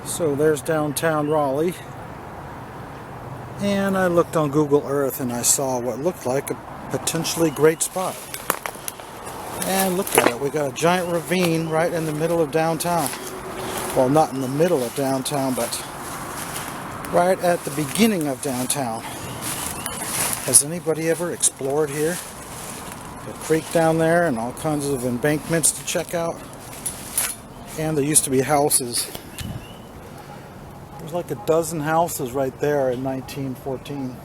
So there's downtown Raleigh, and I looked on Google Earth and I saw what looked like a potentially great spot. And look at it, we got a giant ravine right in the middle of downtown. Well, not in the middle of downtown, but right at the beginning of downtown. Has anybody ever explored here? A creek down there and all kinds of embankments to check out. And there used to be houses. There's like a dozen houses right there in 1914.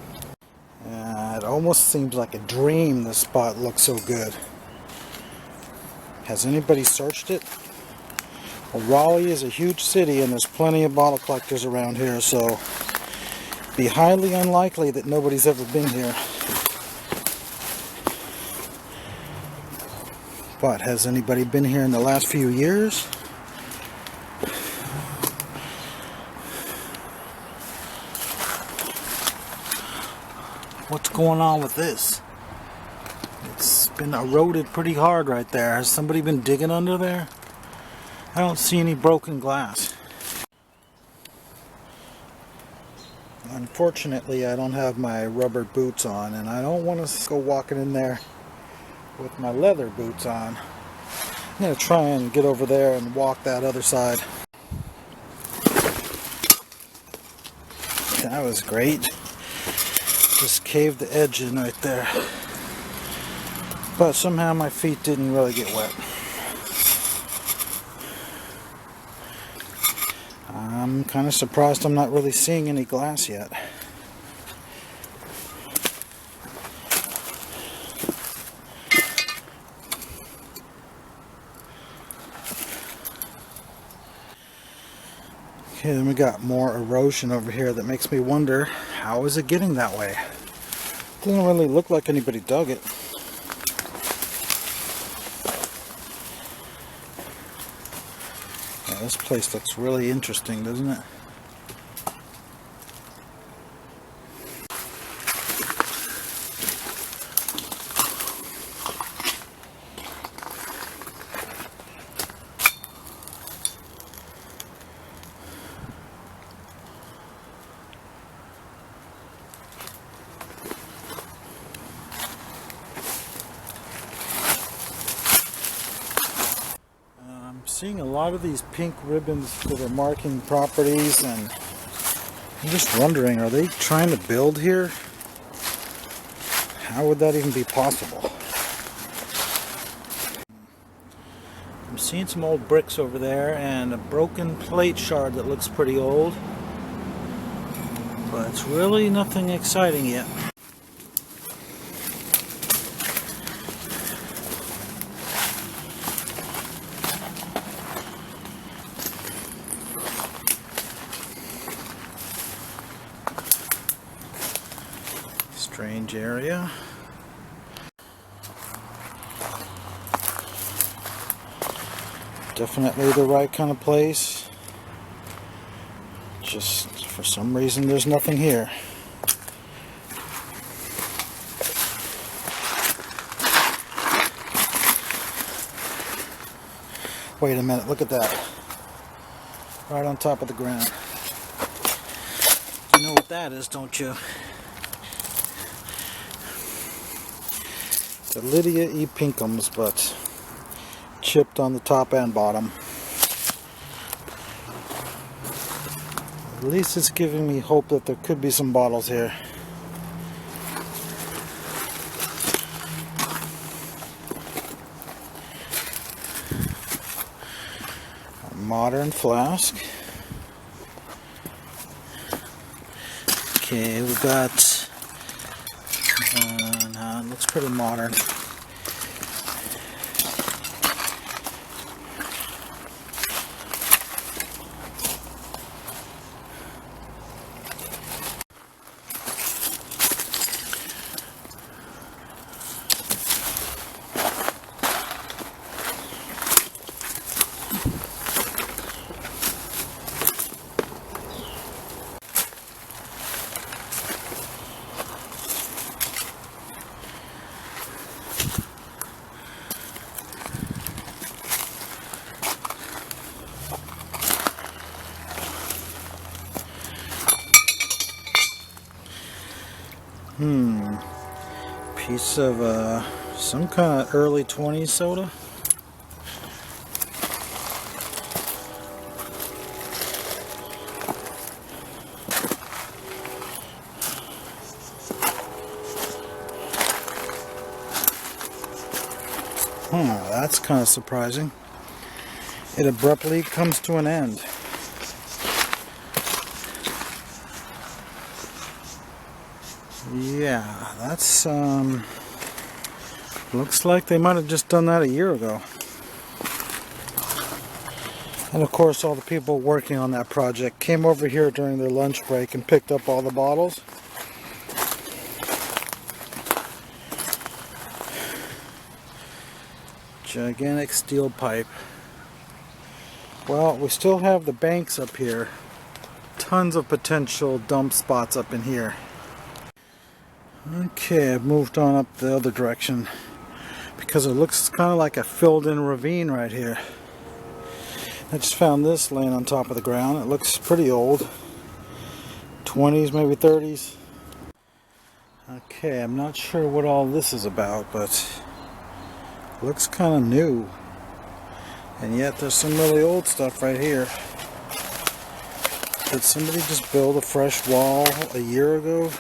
It almost seems like a dream this spot looks so good. Has anybody searched it? Well, Raleigh is a huge city and there's plenty of bottle collectors around here, so it'd be highly unlikely that nobody's ever been here. But has anybody been here in the last few years? What's going on with this? It's been eroded pretty hard right there. Has somebody been digging under there? I don't see any broken glass. Unfortunately, I don't have my rubber boots on, and I don't want to go walking in there with my leather boots on. I'm going to try and get over there and walk that other side. That was great. Just caved the edge in right there. But somehow my feet didn't really get wet. I'm kind of surprised I'm not really seeing any glass yet. Okay, then we got more erosion over here that makes me wonder, how is it getting that way? Doesn't really look like anybody dug it. Yeah, this place looks really interesting, doesn't it? Seeing a lot of these pink ribbons that are marking properties, and I'm just wondering, are they trying to build here? How would that even be possible? I'm seeing some old bricks over there and a broken plate shard that looks pretty old, but it's really nothing exciting yet. Strange area. Definitely the right kind of place. Just for some reason there's nothing here. Wait a minute, look at that. Right on top of the ground. You know what that is, don't you? The Lydia E. Pinkham's, but chipped on the top and bottom. At least it's giving me hope that there could be some bottles here. A modern flask. Okay, we've got it looks pretty modern. Piece of some kind of early 20s soda. That's kind of surprising. It abruptly comes to an end. Yeah, that's looks like they might have just done that a year ago. And of course all the people working on that project came over here during their lunch break and picked up all the bottles. Gigantic steel pipe. Well, we still have the banks up here. Tons of potential dump spots up in here. Okay, I've moved on up the other direction because it looks kind of like a filled-in ravine right here. I just found this laying on top of the ground. It looks pretty old. 20s, maybe 30s. Okay, I'm not sure what all this is about, but it looks kind of new. And yet there's some really old stuff right here. Did somebody just build a fresh wall a year ago?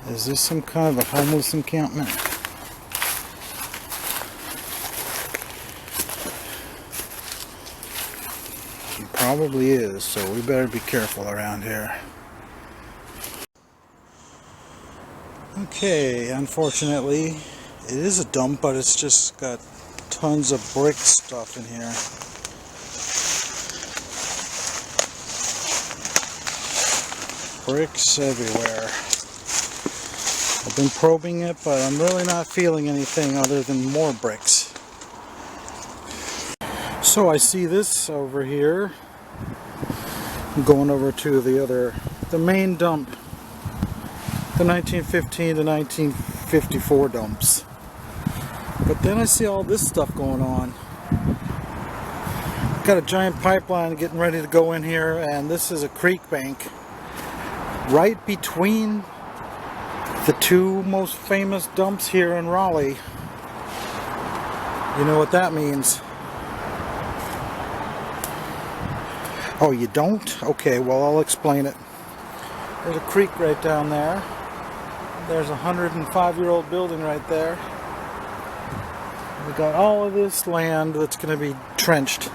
Is this some kind of a homeless encampment? It probably is, so we better be careful around here. Okay, unfortunately, it is a dump, but it's just got tons of brick stuff in here. Bricks everywhere. I've been probing it, but I'm really not feeling anything other than more bricks. So I see this over here. I'm going over to the main dump. The 1915 to 1954 dumps. But then I see all this stuff going on. Got a giant pipeline getting ready to go in here, and this is a creek bank right between the two most famous dumps here in Raleigh. You know what that means? Oh, you don't? Okay, well, I'll explain it. There's a creek right down there. There's a 105-year-old building right there. We got all of this land that's going to be trenched.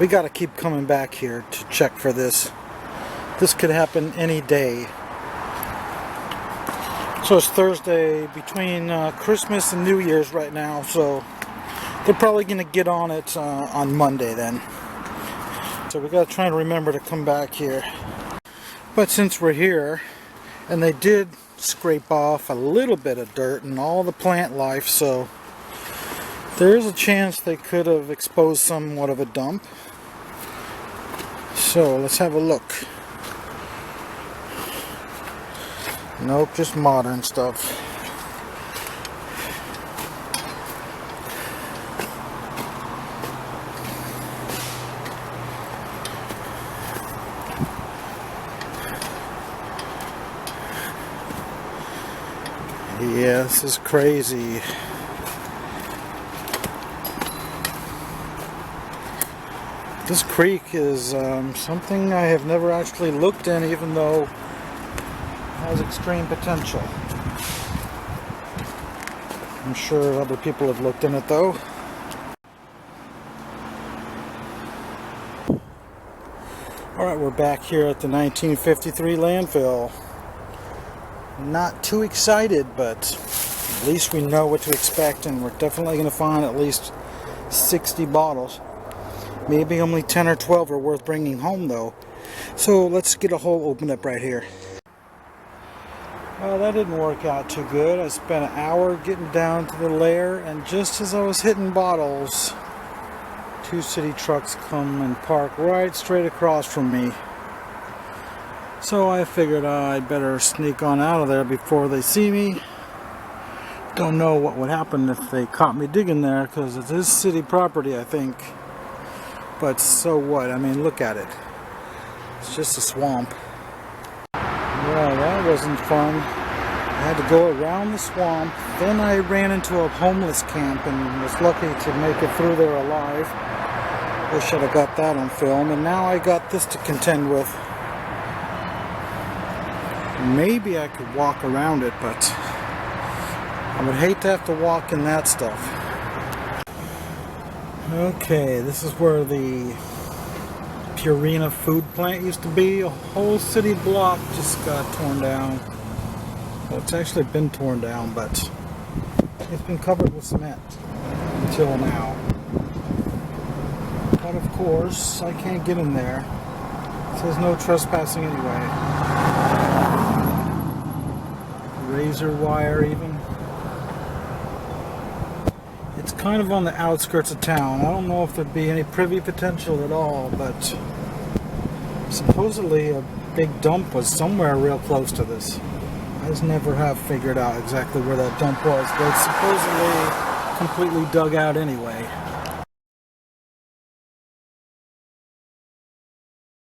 We got to keep coming back here to check for this. This could happen any day. So it's Thursday between Christmas and New Year's right now, so they're probably going to get on it on Monday then. So we got to try and remember to come back here. But since we're here, and they did scrape off a little bit of dirt and all the plant life, so there is a chance they could have exposed somewhat of a dump. So let's have a look. Nope, just modern stuff. Yeah, this is crazy. This creek is something I have never actually looked in, even though it has extreme potential. I'm sure other people have looked in it though. Alright, we're back here at the 1953 landfill. Not too excited, but at least we know what to expect, and we're definitely going to find at least 60 bottles. Maybe only 10 or 12 are worth bringing home though. So let's get a hole opened up right here. Well, that didn't work out too good. I spent an hour getting down to the lair, and just as I was hitting bottles, two city trucks come and park right straight across from me. So I figured I'd better sneak on out of there before they see me. Don't know what would happen if they caught me digging there, because it is city property, I think. But so what? I mean, look at it. It's just a swamp. Well, that wasn't fun. I had to go around the swamp. Then I ran into a homeless camp and was lucky to make it through there alive. Wish I'd have got that on film. And now I got this to contend with. Maybe I could walk around it, but I would hate to have to walk in that stuff. Okay, this is where the Purina food plant used to be. A whole city block just got torn down. Well, it's actually been torn down, but it's been covered with cement until now. But of course, I can't get in there. It says no trespassing anyway. Razor wire even. It's kind of on the outskirts of town. I don't know if there'd be any privy potential at all, but supposedly a big dump was somewhere real close to this. I just never have figured out exactly where that dump was, but it's supposedly completely dug out anyway.